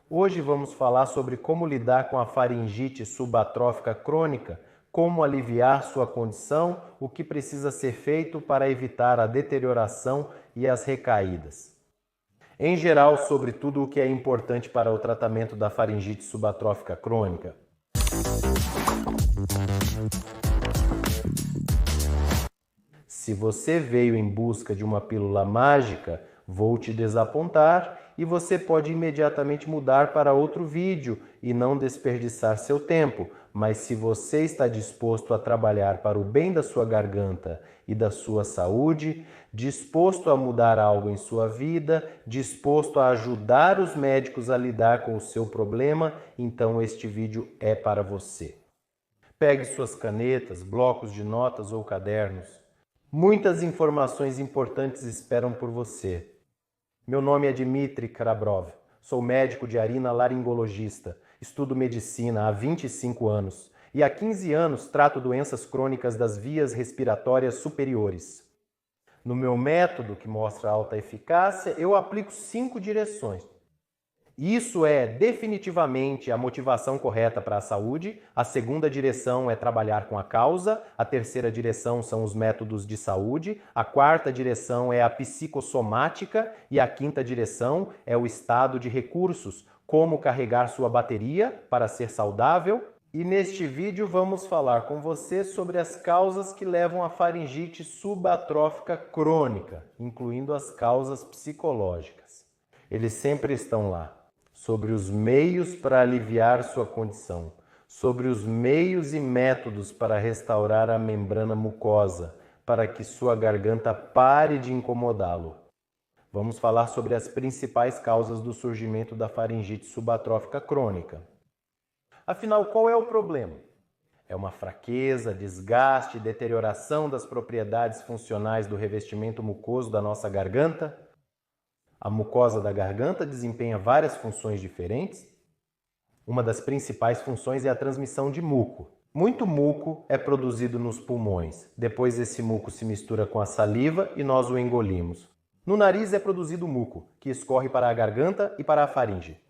Hoje vamos falar sobre como lidar com a faringite subatrófica crônica, como aliviar sua condição, o que precisa ser feito para evitar a deterioração e as recaídas. Em geral, sobre tudo o que é importante para o tratamento da faringite subatrófica crônica. Se você veio em busca de uma pílula mágica, vou te desapontar e você pode imediatamente mudar para outro vídeo e não desperdiçar seu tempo. Mas se você está disposto a trabalhar para o bem da sua garganta e da sua saúde, disposto a mudar algo em sua vida, disposto a ajudar os médicos a lidar com o seu problema, então este vídeo é para você. Pegue suas canetas, blocos de notas ou cadernos. Muitas informações importantes esperam por você. Meu nome é Dmitry Karabrov, sou médico de laringologista, estudo medicina há 25 anos e há 15 anos trato doenças crônicas das vias respiratórias superiores. No meu método, que mostra alta eficácia, eu aplico 5 direções. Isso é definitivamente a motivação correta para a saúde. A segunda direção é trabalhar com a causa. A terceira direção são os métodos de saúde. A quarta direção é a psicossomática. E a quinta direção é o estado de recursos, como carregar sua bateria para ser saudável. E neste vídeo vamos falar com você sobre as causas que levam à faringite subatrófica crônica, incluindo as causas psicológicas. Eles sempre estão lá. Sobre os meios para aliviar sua condição, sobre os meios e métodos para restaurar a membrana mucosa, para que sua garganta pare de incomodá-lo. Vamos falar sobre as principais causas do surgimento da faringite subatrófica crônica. Afinal, qual é o problema? É uma fraqueza, desgaste, deterioração das propriedades funcionais do revestimento mucoso da nossa garganta? A mucosa da garganta desempenha várias funções diferentes. Uma das principais funções é a transmissão de muco. Muito muco é produzido nos pulmões. Depois esse muco se mistura com a saliva e nós o engolimos. No nariz é produzido muco, que escorre para a garganta e para a faringe.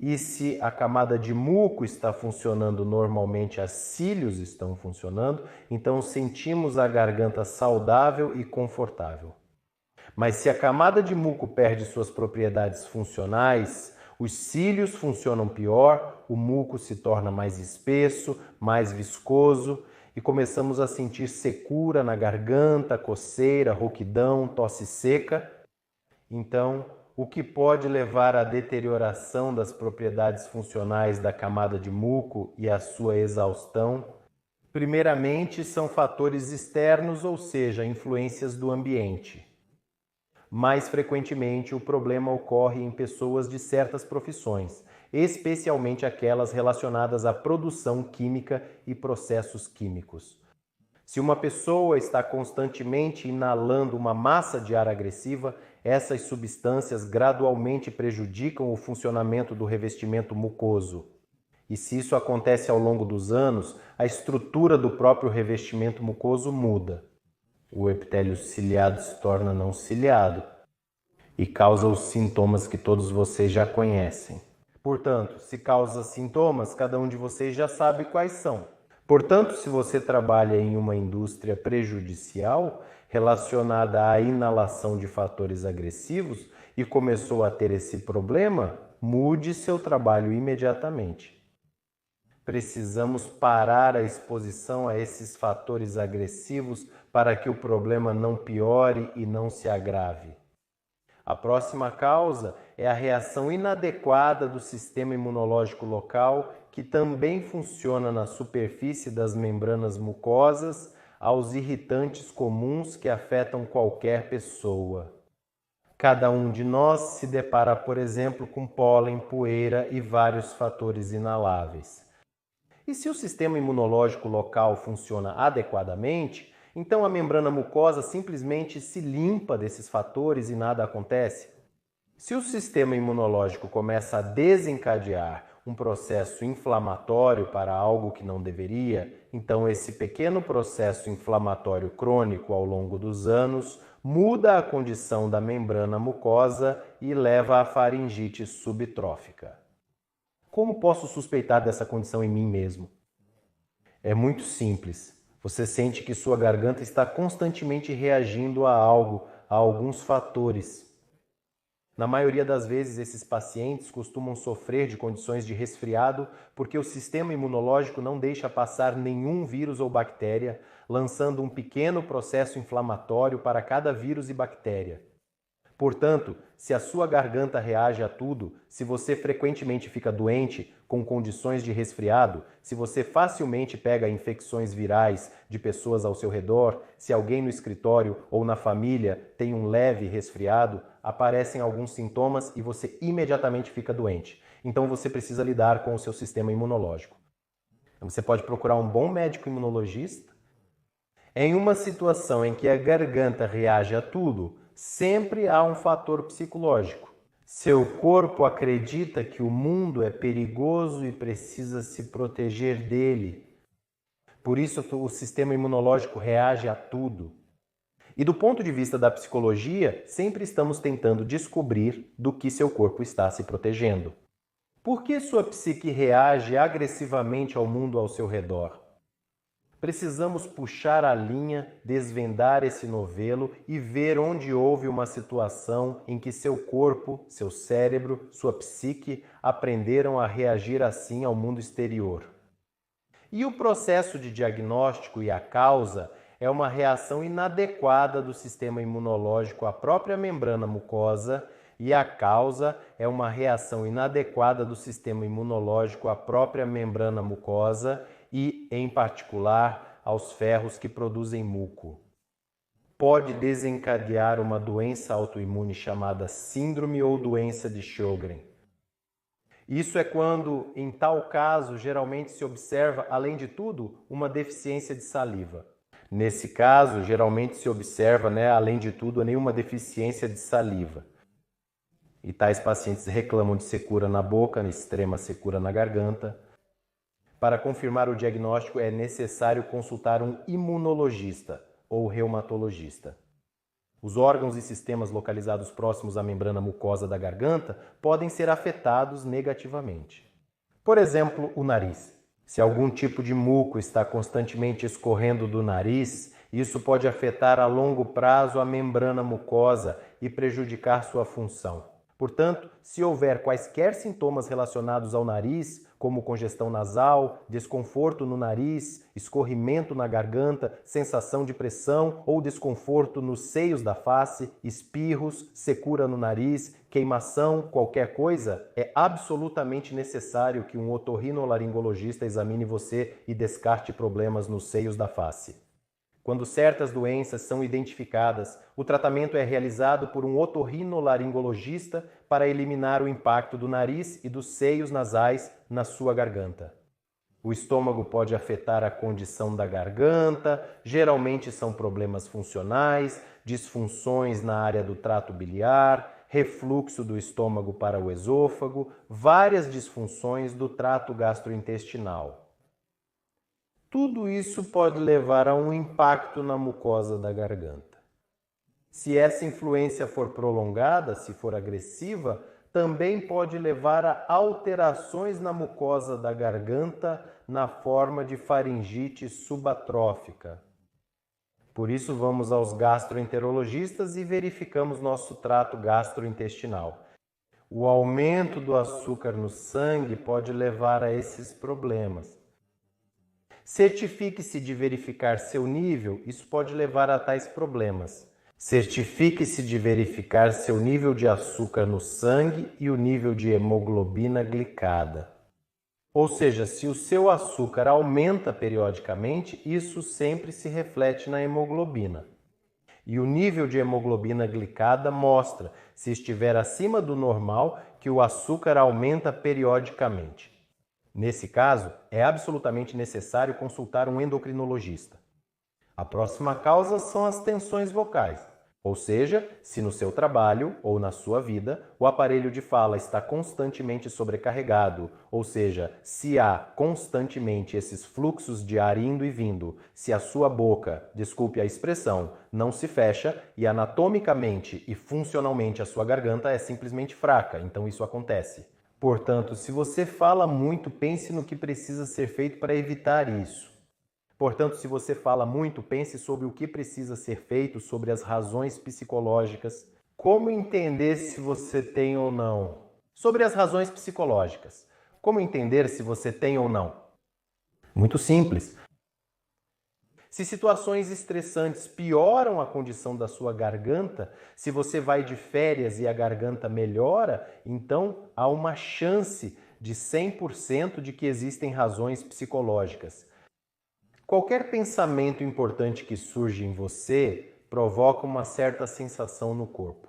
E se a camada de muco está funcionando normalmente, as cílios estão funcionando, então sentimos a garganta saudável e confortável. Mas se a camada de muco perde suas propriedades funcionais, os cílios funcionam pior, o muco se torna mais espesso, mais viscoso e começamos a sentir secura na garganta, coceira, rouquidão, tosse seca. Então, o que pode levar à deterioração das propriedades funcionais da camada de muco e à sua exaustão? Primeiramente, são fatores externos, ou seja, influências do ambiente. Mais frequentemente, o problema ocorre em pessoas de certas profissões, especialmente aquelas relacionadas à produção química e processos químicos. Se uma pessoa está constantemente inalando uma massa de ar agressiva, essas substâncias gradualmente prejudicam o funcionamento do revestimento mucoso. E se isso acontece ao longo dos anos, a estrutura do próprio revestimento mucoso muda. O epitélio ciliado se torna não ciliado e causa os sintomas que todos vocês já conhecem. Portanto, se causa sintomas, cada um de vocês já sabe quais são. Portanto, se você trabalha em uma indústria prejudicial relacionada à inalação de fatores agressivos e começou a ter esse problema, mude seu trabalho imediatamente. Precisamos parar a exposição a esses fatores agressivos para que o problema não piore e não se agrave. A próxima causa é a reação inadequada do sistema imunológico local, que também funciona na superfície das membranas mucosas, aos irritantes comuns que afetam qualquer pessoa. Cada um de nós se depara, por exemplo, com pólen, poeira e vários fatores inaláveis. E se o sistema imunológico local funciona adequadamente, então a membrana mucosa simplesmente se limpa desses fatores e nada acontece? Se o sistema imunológico começa a desencadear um processo inflamatório para algo que não deveria, então esse pequeno processo inflamatório crônico ao longo dos anos muda a condição da membrana mucosa e leva à faringite subtrófica. Como posso suspeitar dessa condição em mim mesmo? É muito simples. Você sente que sua garganta está constantemente reagindo a algo, a alguns fatores. Na maioria das vezes, esses pacientes costumam sofrer de condições de resfriado porque o sistema imunológico não deixa passar nenhum vírus ou bactéria, lançando um pequeno processo inflamatório para cada vírus e bactéria. Portanto, se a sua garganta reage a tudo, se você frequentemente fica doente, com condições de resfriado, se você facilmente pega infecções virais de pessoas ao seu redor, se alguém no escritório ou na família tem um leve resfriado, aparecem alguns sintomas e você imediatamente fica doente. Então você precisa lidar com o seu sistema imunológico. Você pode procurar um bom médico imunologista. Em uma situação em que a garganta reage a tudo, sempre há um fator psicológico. Seu corpo acredita que o mundo é perigoso e precisa se proteger dele. Por isso, o sistema imunológico reage a tudo. E do ponto de vista da psicologia, sempre estamos tentando descobrir do que seu corpo está se protegendo. Por que sua psique reage agressivamente ao mundo ao seu redor? Precisamos puxar a linha, desvendar esse novelo e ver onde houve uma situação em que seu corpo, seu cérebro, sua psique aprenderam a reagir assim ao mundo exterior. E o processo de diagnóstico e a causa é uma reação inadequada do sistema imunológico à própria membrana mucosa e a causa é uma reação inadequada do sistema imunológico à própria membrana mucosa e, em particular, aos ferros que produzem muco. Pode desencadear uma doença autoimune chamada síndrome ou doença de Sjögren. Isso é quando, em tal caso, geralmente se observa, além de tudo, uma deficiência de saliva. Nesse caso, geralmente se observa, além de tudo, nenhuma deficiência de saliva. E tais pacientes reclamam de secura na boca, extrema secura na garganta. Para confirmar o diagnóstico, é necessário consultar um imunologista ou reumatologista. Os órgãos e sistemas localizados próximos à membrana mucosa da garganta podem ser afetados negativamente. Por exemplo, o nariz. Se algum tipo de muco está constantemente escorrendo do nariz, isso pode afetar a longo prazo a membrana mucosa e prejudicar sua função. Portanto, se houver quaisquer sintomas relacionados ao nariz, como congestão nasal, desconforto no nariz, escorrimento na garganta, sensação de pressão ou desconforto nos seios da face, espirros, secura no nariz, queimação, qualquer coisa, é absolutamente necessário que um otorrinolaringologista examine você e descarte problemas nos seios da face. Quando certas doenças são identificadas, o tratamento é realizado por um otorrinolaringologista para eliminar o impacto do nariz e dos seios nasais na sua garganta. O estômago pode afetar a condição da garganta, geralmente são problemas funcionais, disfunções na área do trato biliar, refluxo do estômago para o esôfago, várias disfunções do trato gastrointestinal. Tudo isso pode levar a um impacto na mucosa da garganta. Se essa influência for prolongada, se for agressiva, também pode levar a alterações na mucosa da garganta na forma de faringite subatrófica. Por isso, vamos aos gastroenterologistas e verificamos nosso trato gastrointestinal. O aumento do açúcar no sangue pode levar a esses problemas. Certifique-se de verificar seu nível, isso pode levar a tais problemas. Certifique-se de verificar seu nível de açúcar no sangue e o nível de hemoglobina glicada. Ou seja, se o seu açúcar aumenta periodicamente, isso sempre se reflete na hemoglobina. E o nível de hemoglobina glicada mostra, se estiver acima do normal, que o açúcar aumenta periodicamente. Nesse caso, é absolutamente necessário consultar um endocrinologista. A próxima causa são as tensões vocais. Ou seja, se no seu trabalho ou na sua vida o aparelho de fala está constantemente sobrecarregado, ou seja, se há constantemente esses fluxos de ar indo e vindo, se a sua boca, desculpe a expressão, não se fecha e anatomicamente e funcionalmente a sua garganta é simplesmente fraca, então isso acontece. Portanto, se você fala muito, pense no que precisa ser feito para evitar isso. Portanto, se você fala muito, pense sobre o que precisa ser feito, sobre as razões psicológicas. Como entender se você tem ou não? Sobre as razões psicológicas. Como entender se você tem ou não? Muito simples. Se situações estressantes pioram a condição da sua garganta, se você vai de férias e a garganta melhora, então há uma chance de 100% de que existem razões psicológicas. Qualquer pensamento importante que surge em você provoca uma certa sensação no corpo.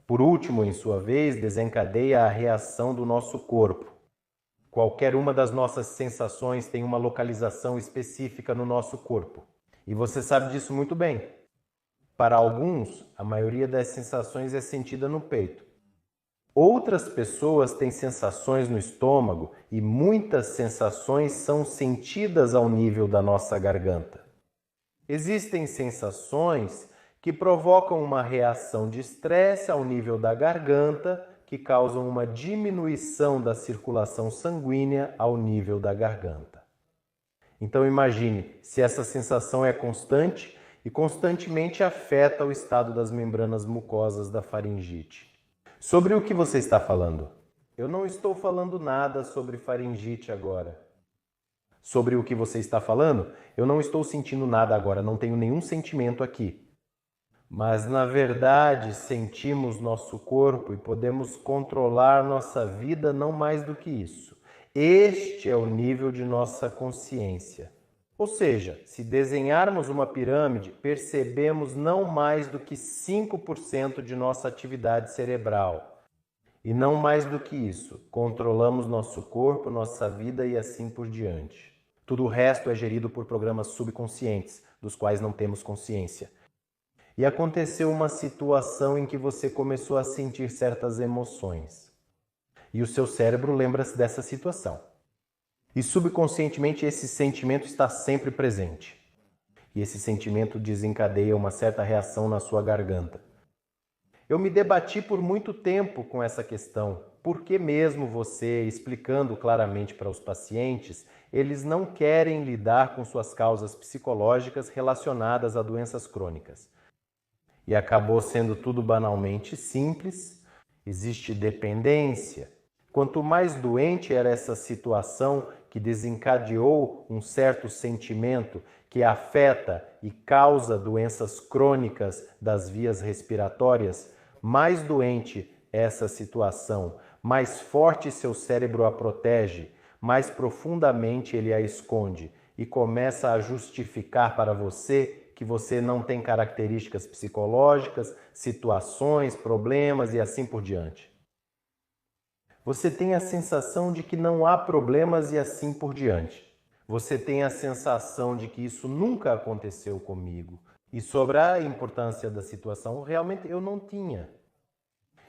Por último, em sua vez, desencadeia a reação do nosso corpo. Qualquer uma das nossas sensações tem uma localização específica no nosso corpo. E você sabe disso muito bem. Para alguns, a maioria das sensações é sentida no peito. Outras pessoas têm sensações no estômago e muitas sensações são sentidas ao nível da nossa garganta. Existem sensações que provocam uma reação de estresse ao nível da garganta, que causam uma diminuição da circulação sanguínea ao nível da garganta. Então imagine se essa sensação é constante e constantemente afeta o estado das membranas mucosas da faringite. Sobre o que você está falando? Eu não estou falando nada sobre faringite agora. Sobre o que você está falando? Eu não estou sentindo nada agora, não tenho nenhum sentimento aqui. Mas, na verdade, sentimos nosso corpo e podemos controlar nossa vida não mais do que isso. Este é o nível de nossa consciência. Ou seja, se desenharmos uma pirâmide, percebemos não mais do que 5% de nossa atividade cerebral. E não mais do que isso, controlamos nosso corpo, nossa vida e assim por diante. Tudo o resto é gerido por programas subconscientes, dos quais não temos consciência. E aconteceu uma situação em que você começou a sentir certas emoções. E o seu cérebro lembra-se dessa situação. E subconscientemente esse sentimento está sempre presente. E esse sentimento desencadeia uma certa reação na sua garganta. Eu me debati por muito tempo com essa questão. Por que mesmo você, explicando claramente para os pacientes, eles não querem lidar com suas causas psicológicas relacionadas a doenças crônicas? E acabou sendo tudo banalmente simples. Existe dependência. Quanto mais doente era essa situação que desencadeou um certo sentimento que afeta e causa doenças crônicas das vias respiratórias, mais doente essa situação, mais forte seu cérebro a protege, mais profundamente ele a esconde e começa a justificar para você que você não tem características psicológicas, situações, problemas e assim por diante. Você tem a sensação de que não há problemas e assim por diante. Você tem a sensação de que isso nunca aconteceu comigo. E sobre a importância da situação, realmente eu não tinha.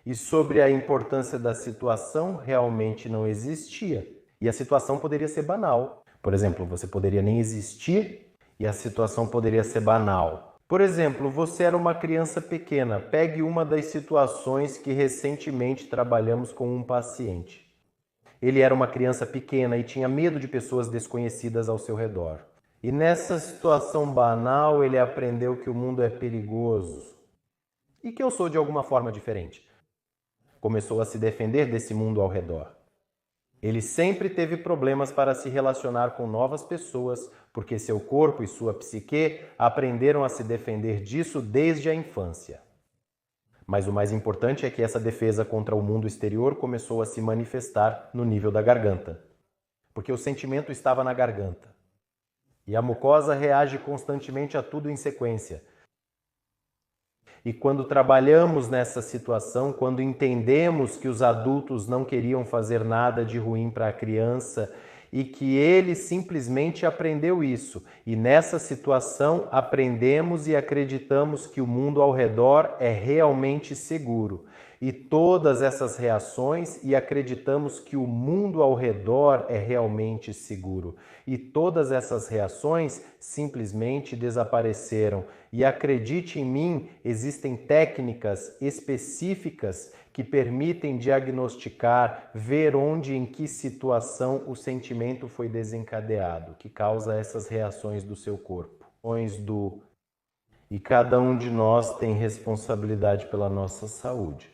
E sobre a importância da situação, realmente não existia. E a situação poderia ser banal. Por exemplo, você poderia nem existir e a situação poderia ser banal. Por exemplo, você era uma criança pequena. Pegue uma das situações que recentemente trabalhamos com um paciente. Ele era uma criança pequena e tinha medo de pessoas desconhecidas ao seu redor. E nessa situação banal, ele aprendeu que o mundo é perigoso e que eu sou de alguma forma diferente. Começou a se defender desse mundo ao redor. Ele sempre teve problemas para se relacionar com novas pessoas, porque seu corpo e sua psique aprenderam a se defender disso desde a infância. Mas o mais importante é que essa defesa contra o mundo exterior começou a se manifestar no nível da garganta, porque o sentimento estava na garganta. E a mucosa reage constantemente a tudo em sequência. E quando trabalhamos nessa situação, quando entendemos que os adultos não queriam fazer nada de ruim para a criança e que ele simplesmente aprendeu isso. E nessa situação aprendemos e acreditamos que o mundo ao redor é realmente seguro. E todas essas reações e acreditamos que o mundo ao redor é realmente seguro. E todas essas reações simplesmente desapareceram. E acredite em mim, existem técnicas específicas que permitem diagnosticar, ver onde, em que situação o sentimento foi desencadeado, que causa essas reações do seu corpo. E cada um de nós tem responsabilidade pela nossa saúde.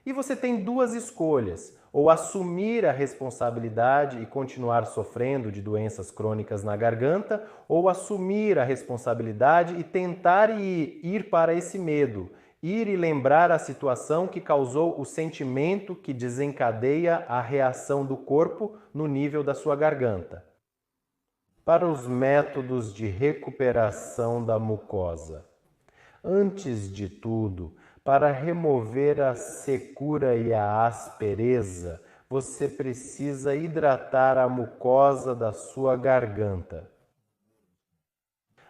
E você tem duas escolhas: ou assumir a responsabilidade e continuar sofrendo de doenças crônicas na garganta, ou assumir a responsabilidade e tentar ir para esse medo, ir e lembrar a situação que causou o sentimento que desencadeia a reação do corpo no nível da sua garganta. Para os métodos de recuperação da mucosa. Antes de tudo, para remover a secura e a aspereza, você precisa hidratar a mucosa da sua garganta.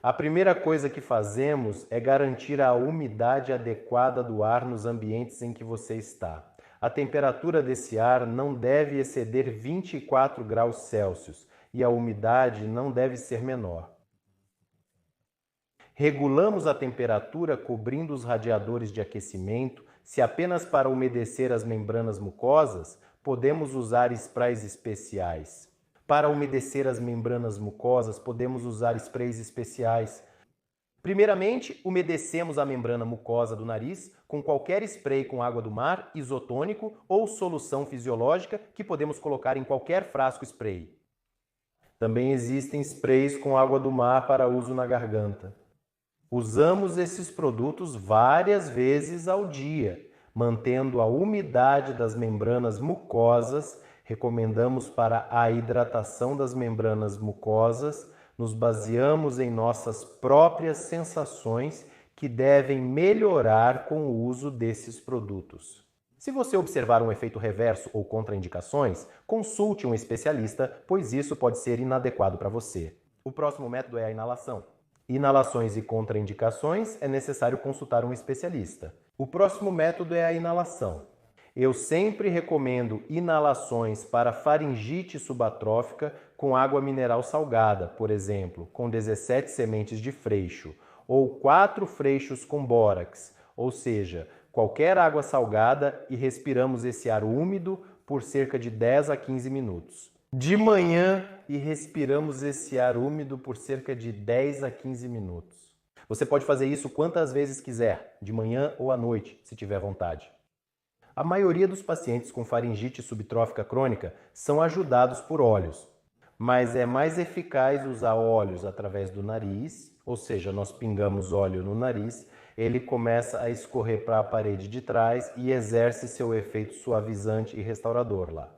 A primeira coisa que fazemos é garantir a umidade adequada do ar nos ambientes em que você está. A temperatura desse ar não deve exceder 24 graus Celsius e a umidade não deve ser menor. Regulamos a temperatura cobrindo os radiadores de aquecimento. Se apenas para umedecer as membranas mucosas, podemos usar sprays especiais. Para umedecer as membranas mucosas, podemos usar sprays especiais. Primeiramente, umedecemos a membrana mucosa do nariz com qualquer spray com água do mar, isotônico ou solução fisiológica que podemos colocar em qualquer frasco spray. Também existem sprays com água do mar para uso na garganta. Usamos esses produtos várias vezes ao dia, mantendo a umidade das membranas mucosas. Recomendamos para a hidratação das membranas mucosas, nos baseamos em nossas próprias sensações que devem melhorar com o uso desses produtos. Se você observar um efeito reverso ou contraindicações, consulte um especialista, pois isso pode ser inadequado para você. O próximo método é a inalação. Inalações e contraindicações, é necessário consultar um especialista. O próximo método é a inalação. Eu sempre recomendo inalações para faringite subatrófica com água mineral salgada, por exemplo, com 17 sementes de freixo, ou 4 freixos com bórax, ou seja, qualquer água salgada, e respiramos esse ar úmido por cerca de 10 a 15 minutos. De manhã, e respiramos esse ar úmido por cerca de 10 a 15 minutos. Você pode fazer isso quantas vezes quiser, de manhã ou à noite, se tiver vontade. A maioria dos pacientes com faringite subtrófica crônica são ajudados por óleos, mas é mais eficaz usar óleos através do nariz, ou seja, nós pingamos óleo no nariz, ele começa a escorrer para a parede de trás e exerce seu efeito suavizante e restaurador lá.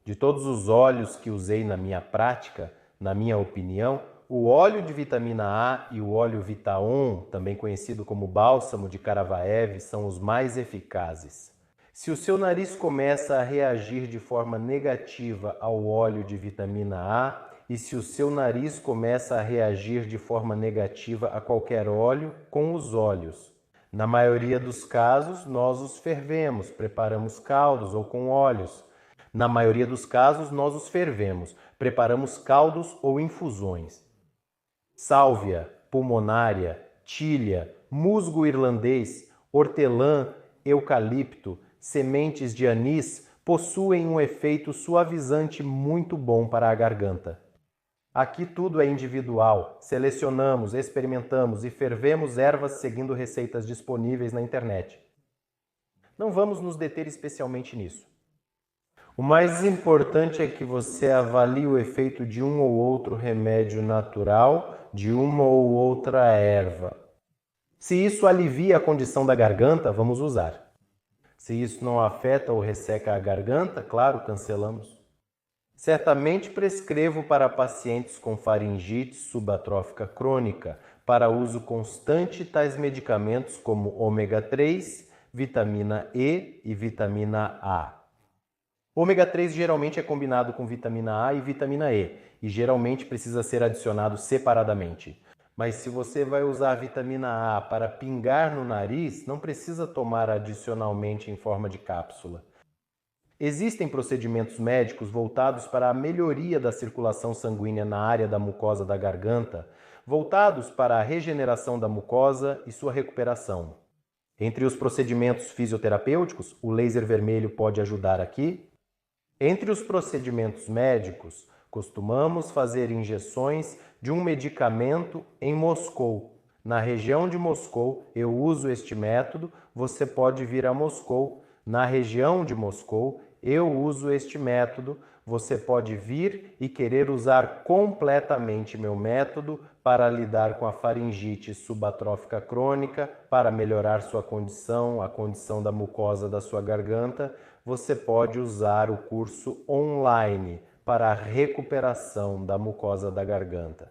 De todos os óleos que usei na minha prática, na minha opinião, o óleo de vitamina A e o óleo Vitaon, também conhecido como bálsamo de Karavaev, são os mais eficazes. Se o seu nariz começa a reagir de forma negativa ao óleo de vitamina A e se o seu nariz começa a reagir de forma negativa a qualquer óleo, com os óleos. Na maioria dos casos, nós os fervemos, preparamos caldos ou com óleos. Na maioria dos casos, nós os fervemos, preparamos caldos ou infusões. Sálvia, pulmonária, tília, musgo irlandês, hortelã, eucalipto, sementes de anis possuem um efeito suavizante muito bom para a garganta. Aqui tudo é individual, selecionamos, experimentamos e fervemos ervas seguindo receitas disponíveis na internet. Não vamos nos deter especialmente nisso. O mais importante é que você avalie o efeito de um ou outro remédio natural, de uma ou outra erva. Se isso alivia a condição da garganta, vamos usar. Se isso não afeta ou resseca a garganta, claro, cancelamos. Certamente prescrevo para pacientes com faringite subatrófica crônica, para uso constante, tais medicamentos como ômega 3, vitamina E e vitamina A. Ômega 3 geralmente é combinado com vitamina A e vitamina E, e geralmente precisa ser adicionado separadamente. Mas se você vai usar a vitamina A para pingar no nariz, não precisa tomar adicionalmente em forma de cápsula. Existem procedimentos médicos voltados para a melhoria da circulação sanguínea na área da mucosa da garganta, voltados para a regeneração da mucosa e sua recuperação. Entre os procedimentos fisioterapêuticos, o laser vermelho pode ajudar aqui. Entre os procedimentos médicos, costumamos fazer injeções de um medicamento em Moscou. Na região de Moscou, eu uso este método, você pode vir a Moscou. Na região de Moscou, eu uso este método, você pode vir e querer usar completamente meu método para lidar com a faringite subatrófica crônica, para melhorar sua condição, a condição da mucosa da sua garganta. Você pode usar o curso online para a recuperação da mucosa da garganta.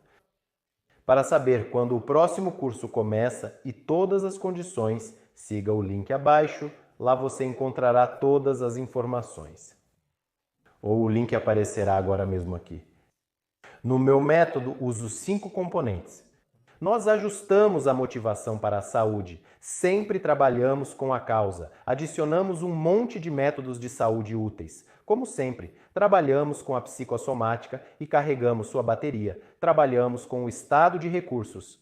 Para saber quando o próximo curso começa e todas as condições, siga o link abaixo, lá você encontrará todas as informações. Ou o link aparecerá agora mesmo aqui. No meu método, uso 5 componentes. Nós ajustamos a motivação para a saúde, sempre trabalhamos com a causa, adicionamos um monte de métodos de saúde úteis. Como sempre, trabalhamos com a psicossomática e carregamos sua bateria, trabalhamos com o estado de recursos.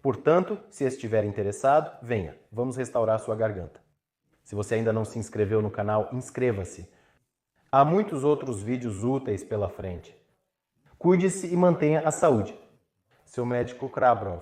Portanto, se estiver interessado, venha, vamos restaurar sua garganta. Se você ainda não se inscreveu no canal, inscreva-se. Há muitos outros vídeos úteis pela frente. Cuide-se e mantenha a saúde. Seu médico Krabrov.